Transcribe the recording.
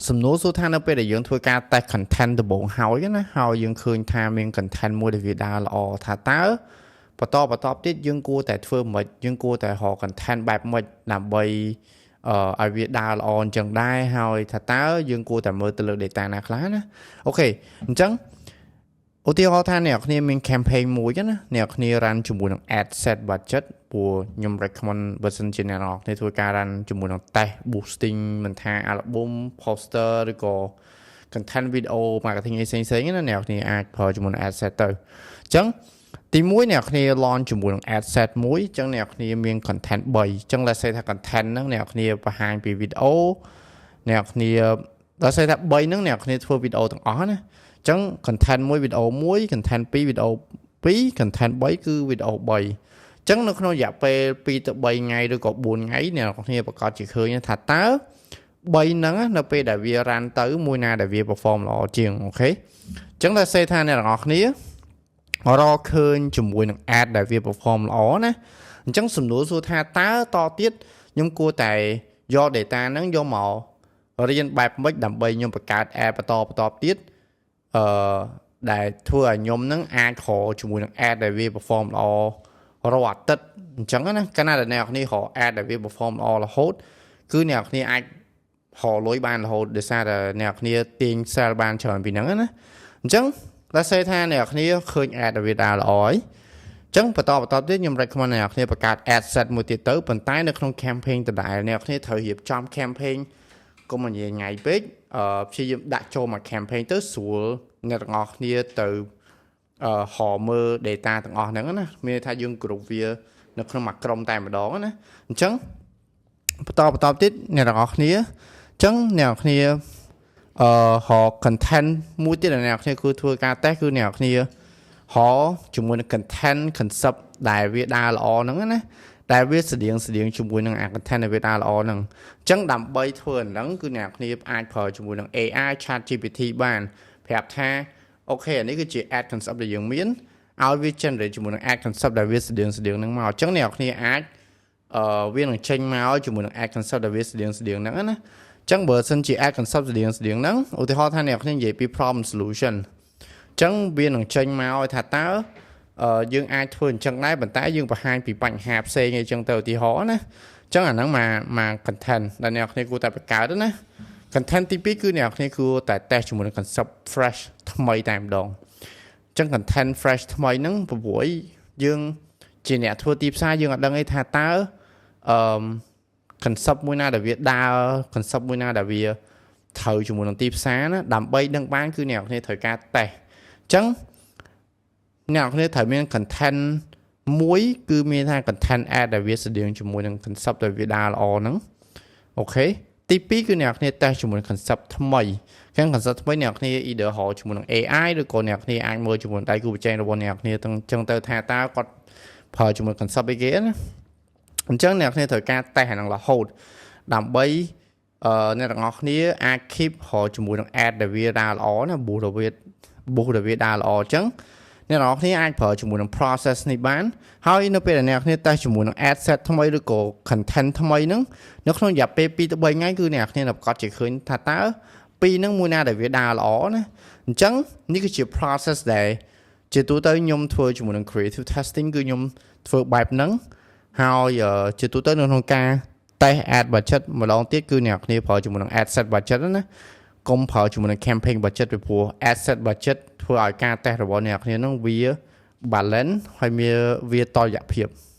សំណួរសួរថានៅពេលដែលយើងធ្វើការតេស្ត content ដំបូងហើយណាហើយយើងឃើញថាមាន content មួយដែលវាដើរល្អថាតើបន្តទៀតយើងគួរតែធ្វើមិនយើងគួរតែរក content បែបមិនដើម្បីឲ្យវាដើរល្អអញ្ចឹងដែរហើយថាតើយើងគួរតែមើលទៅលើ data ណាខ្លះណាអូខេអញ្ចឹងឧទាហរណ៍ថាអ្នកគ្នាមាន campaign មួយណាអ្នកគ្នា run ជាមួយនឹង ad set budget ព្រោះខ្ញុំ recommend បើសិនជាអ្នកនរគ្នាធ្វើការ run ជាមួយនឹង test boosting មិនថា album poster ឬក៏ content video marketing ផ្សេងៗណាអ្នកគ្នាអាចប្រើជាមួយនឹង ad set ទៅអញ្ចឹងទី1អ្នកគ្នា launch ជាមួយនឹង ad set មួយអញ្ចឹងអ្នកគ្នាមាន content 3អញ្ចឹង let's say ថា content ហ្នឹងអ្នកគ្នាបង្ហាញពី video អ្នកគ្នា let's say ថា3ហ្នឹងអ្នកគ្នាធ្វើ video ទាំងអស់ណាអញ្ចឹង content 1 video 1 content 2 video 2 content 3គឺ video 3អញ្ចឹងនៅក្នុងរយៈពេល2ទៅ3ថ្ងៃឬក៏4ថ្ងៃអ្នកគ្នាប្រកាសជាឃើញថាតើ3ហ្នឹងនៅពេលដែលវា run ទៅមួយណាដែលវា perform ល្អជាងអូខេអញ្ចឹង let's say ថាអ្នកទាំងអស់គ្នារកឃើញជាមួយនឹង ad ដែលវា perform ល្អណាអញ្ចឹងសំណួរសួរថាតើតទៀតខ្ញុំគួរតែយក data ហ្នឹងយកមករៀនបែបម៉េចដើម្បីខ្ញុំបង្កើត ad បន្តទៀតដែលធ្វើឲ្យខ្ញុំហ្នឹងអាចរកជាមួយនឹង ad ដែលវា perform ល្អរាល់អាទិត្យអញ្ចឹងណាកាលណាដែលអ្នកគ្នារក ad ដែលវា perform ល្អរហូតគឺអ្នកគ្នាអាចរកលុយបានរហូតដោយសារតែអ្នកគ្នាទាញ sell បានច្រើនពីហ្នឹងណាអញ្ចឹងlet's say ថាអ្នកគ្នាឃើញ ad ដែលវាដើរល្អហើយអញ្ចឹងបន្តទៀតខ្ញុំ recommend អ្នកគ្នាបង្កើត ad set មួយទៀតទៅប៉ុន្តែនៅក្នុង campaign ដដែលអ្នកគ្នាត្រូវរៀបចំ campaign កុំឲ្យញ៉ៃពេកព្យាយាមដាក់ចូលមក campaign ទៅស្រួលអ្នកទាំងអស់គ្នាទៅហៅមើល data ទាំងអស់ហ្នឹងណាមានន័យថាយើងគ្រប់វានៅក្នុងមួយក្រុមតែម្ដងណាអញ្ចឹងបន្តទៀតអ្នកទាំងអស់គ្នាអញ្ចឹងអ្នកគ្នាហៅ content មួយទៀតដែលអ្នកគ្នាគឺធ្វើការតេស្តគឺអ្នកគ្នាហៅជាមួយនឹង content concept ដែលវាដើរល្អហ្នឹងណាតែវាស្តៀងជាមួយនឹង content ដែលវាដើរល្អហ្នឹងអញ្ចឹងដើម្បីធ្វើអាហ្នឹងគឺអ្នកគ្នាអាចប្រើជាមួយនឹង AI chat GPT បានប្រាប់ថាអូខេអានេះគឺជា ad concept ដែលយើងមានឲ្យវា generate ជាមួយនឹង ad concept ដែលវាស្តៀងហ្នឹងមកអញ្ចឹងអ្នកគ្នាអាចវានឹងចេញមកជាមួយនឹង ad concept ដែលវាស្តៀងហ្នឹងណាចឹងបើសិនជា ad concept ស្តៀងហ្នឹងឧទាហរណ៍ថាអ្នកគ្នានិយាយពី problem solution ចឹងវានឹងចេញមកឲ្យថាតើយើងអាចធ្វើអញ្ចឹងដែរប៉ុន្តែយើងបង្ហាញពីបញ្ហាផ្សេងអីចឹងទៅឧទាហរណ៍ណាចឹងអាហ្នឹងមក content ដែលអ្នកគ្នាគួរតែបង្កើតណា content ទី2គឺអ្នកគ្នាគួរតែ test ជាមួយនឹង concept fresh ថ្មីតែម្ដងចឹង content fresh ថ្មីហ្នឹងព្រោះយើងជាអ្នកធ្វើទីផ្សារយើងអត់ដឹងទេថាតើconcept មួយណាដែលវាដើរ concept មួយណាដែលវាត្រូវជាមួយនឹងទីផ្សារណាដើម្បីដឹងបានគឺអ្នកគ្នាត្រូវការតេស្តអញ្ចឹងអ្នកគ្នាត្រូវមាន content មួយគឺមានថា content ad ដែលវាស្តៀងជាមួយនឹង concept ដែលវាដើរល្អហ្នឹងអូខេទី2គឺអ្នកគ្នាតេស្តជាមួយនឹង concept ថ្មីចឹង concept ថ្មីអ្នកគ្នា either រកជាមួយនឹង AI ឬក៏អ្នកគ្នាអាចមើលជាមួយដៃគូប្រជែងរបស់អ្នកគ្នាចឹងទៅថាតើគាត់ប្រើជាមួយ concept អីគេណាអញ្ចឹងអ្នកគ្នាត្រូវការតេស្តអាហ្នឹងរហូតដើម្បីអ្នកទាំងអស់គ្នាអាច keep រកជាមួយនឹង ad ដែលវាដើរល្អណា boost ដែលវាដើរល្អអញ្ចឹងអ្នកទាំងអស់គ្នាអាចប្រើជាមួយនឹង process នេះបានហើយនៅពេលដែលអ្នកគ្នាតេស្តជាមួយនឹង ad set ថ្មីឬក៏ content ថ្មីហ្នឹងនៅក្នុងរយៈពេល2ទៅ3ថ្ងៃគឺអ្នកគ្នាប្រកាសជាឃើញថាតើពីរហ្នឹងមួយណាដែលវាដើរល្អណាអញ្ចឹងនេះគឺជា process ដែលជាទូទៅខ្ញុំធ្វើជាមួយនឹង creative testing គឺខ្ញុំធ្វើបែបហ្នឹងហើយជាទូទៅនៅក្នុងការតេស្ត ad budget ម្ដងទៀតគឺអ្នកគ្នាប្រើជាមួយនឹង ad set budget ណាកុំប្រើជាមួយនឹង campaign budget ពីព្រោះ ad set budget ធ្វើឲ្យការតេស្តរបស់អ្នកគ្នានឹងវា balance ហើយវាតលយៈភាព